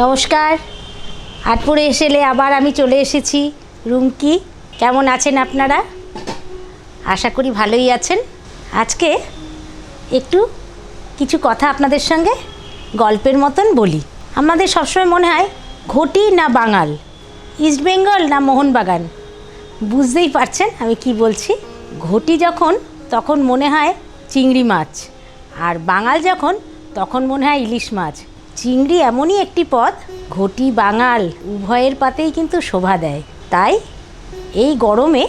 নমস্কার, আটপুরে হেসেলে আবার আমি চলে এসেছি। রুমকি, কেমন আছেন আপনারা? আশা করি ভালোই আছেন। আজকে একটু কিছু কথা আপনাদের সঙ্গে গল্পের মতন বলি। আমাদের সবসময় মনে হয় ঘটি না বাঙাল, ইস্ট বেঙ্গল না মোহনবাগান। বুঝতেই পারছেন আমি কি বলছি। ঘটি যখন তখন মনে হয় চিংড়ি মাছ, আর বাঙাল যখন তখন মনে হয় ইলিশ মাছ। চিংড়ি এমনই একটি পদ, ঘটি বাঙাল উভয়ের পাতেই কিন্তু শোভা দেয়। তাই এই গরমে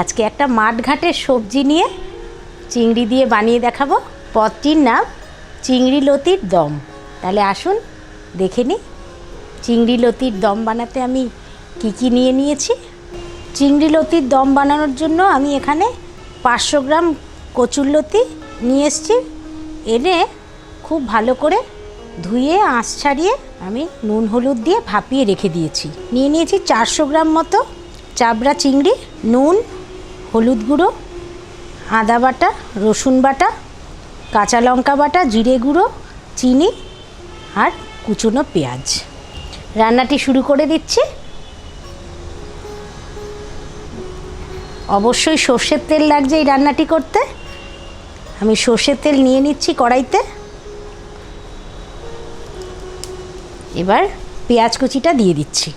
আজকে একটা মাঠঘাটের সবজি নিয়ে চিংড়ি দিয়ে বানিয়ে দেখাবো। পদটির নাম চিংড়ি লতির দম। তাহলে আসুন দেখে নিই চিংড়ি লতির দম বানাতে আমি কি নিয়ে নিয়েছি। চিংড়ি লতির দম বানানোর জন্য আমি এখানে 500 গ্রাম কচুরলতি নিয়ে এসেছি। এনে খুব ভালো করে ধুয়ে আঁশ ছাড়িয়ে আমি নুন হলুদ দিয়ে ভাপিয়ে রেখে দিয়েছি। নিয়ে নিয়েছি 400 গ্রাম মতো চাবড়া চিংড়ি। নুন, হলুদ গুঁড়ো, আদা বাটা, রসুন বাটা, কাঁচা লঙ্কা বাটা, জিরে গুঁড়ো, চিনি আর কুচনো পেঁয়াজ। রান্নাটি শুরু করে দিচ্ছি। অবশ্যই সর্ষের তেল লাগছে এই রান্নাটি করতে। আমি সর্ষের তেল নিয়ে নিচ্ছি কড়াইতে। এবার পেঁয়াজ কুচিটা দিয়ে দিচ্ছি।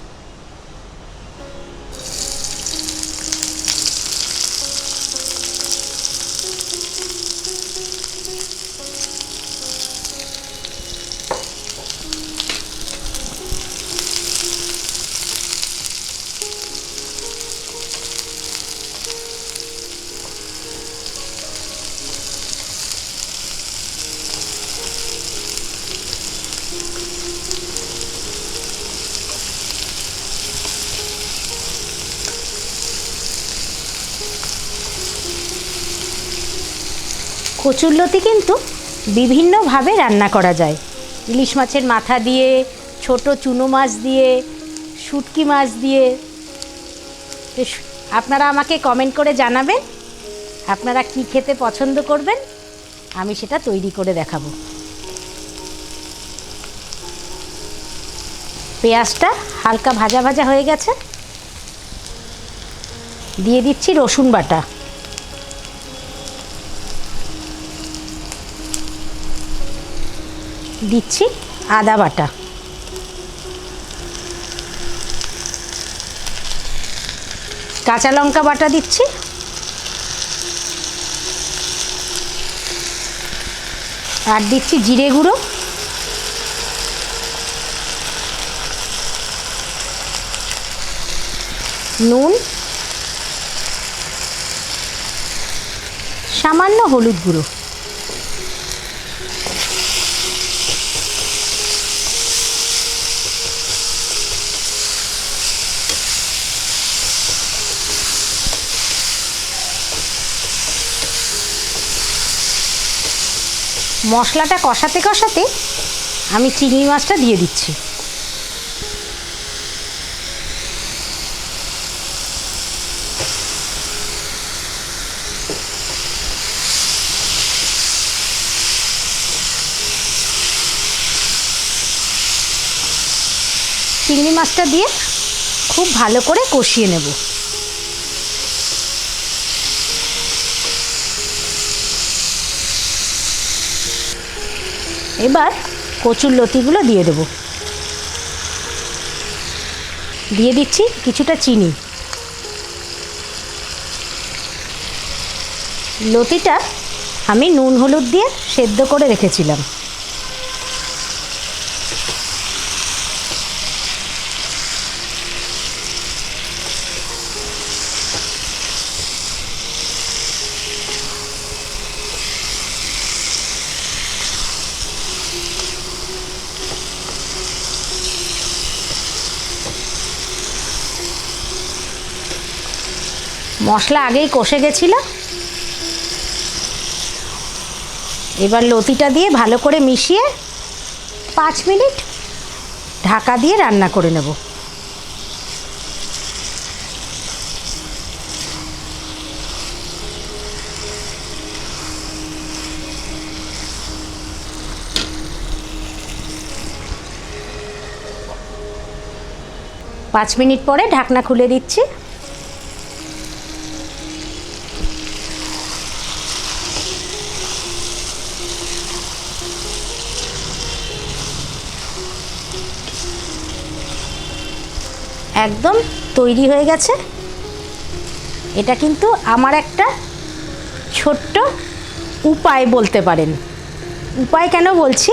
কচুরলতি কিন্তু বিভিন্নভাবে রান্না করা যায়। ইলিশ মাছের মাথা দিয়ে, ছোট চুনো মাছ দিয়ে, শুটকি মাছ দিয়ে। আপনারা আমাকে কমেন্ট করে জানাবেন আপনারা কি খেতে পছন্দ করবেন, আমি সেটা তৈরি করে দেখাবো। পেঁয়াজটা হালকা ভাজা ভাজা হয়ে গেছে। দিয়ে দিচ্ছি রসুন বাটা। দিচ্ছি আদা বাটা। কাঁচা লঙ্কা বাটা দিচ্ছি। আর দিচ্ছি জিরে গুঁড়ো, নুন, সামান্য হলুদ গুঁড়ো। মশলাটা কষাতে কষাতে আমি চিংড়ি মাছটা দিয়ে দিচ্ছি। চিংড়ি মাছটা দিয়ে খুব ভালো করে কষিয়ে নেব। এবার কচুরলতিগুলো দিয়ে দেব। দিয়ে দিচ্ছি কিছুটা চিনি। লতিটা আমি নুন হলুদ দিয়ে সেদ্ধ করে রেখেছিলাম। মশলা আগেই কষে গেছিল। এবার লতিটা দিয়ে ভালো করে মিশিয়ে 5 মিনিট ঢাকা দিয়ে রান্না করে নেব। 5 মিনিট পরে ঢাকনা খুলে দিচ্ছি। একদম তৈরি হয়ে গেছে। এটা কিন্তু আমার একটা ছোট্ট উপায় বলতে পারেন। উপায় কেন বলছি,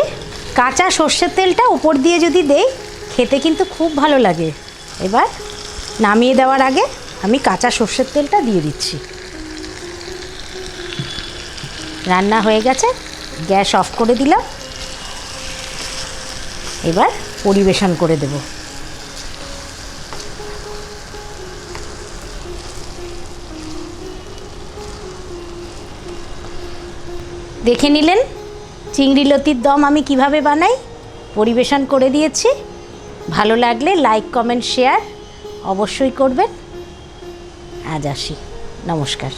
কাঁচা সর্ষের তেলটা উপর দিয়ে যদি দেই খেতে কিন্তু খুব ভালো লাগে। এবার নামিয়ে দেওয়ার আগে আমি কাঁচা সর্ষের তেলটা দিয়ে দিচ্ছি। রান্না হয়ে গেছে, গ্যাস অফ করে দিলাম। এবার পরিবেশন করে দেব। দেখে নিলেন চিংড়ি লতির দম আমি কিভাবে বানাই, পরিবেশন করে দিয়েছি। ভালো লাগলে লাইক, কমেন্ট, শেয়ার অবশ্যই করবেন। আজ আসি, নমস্কার।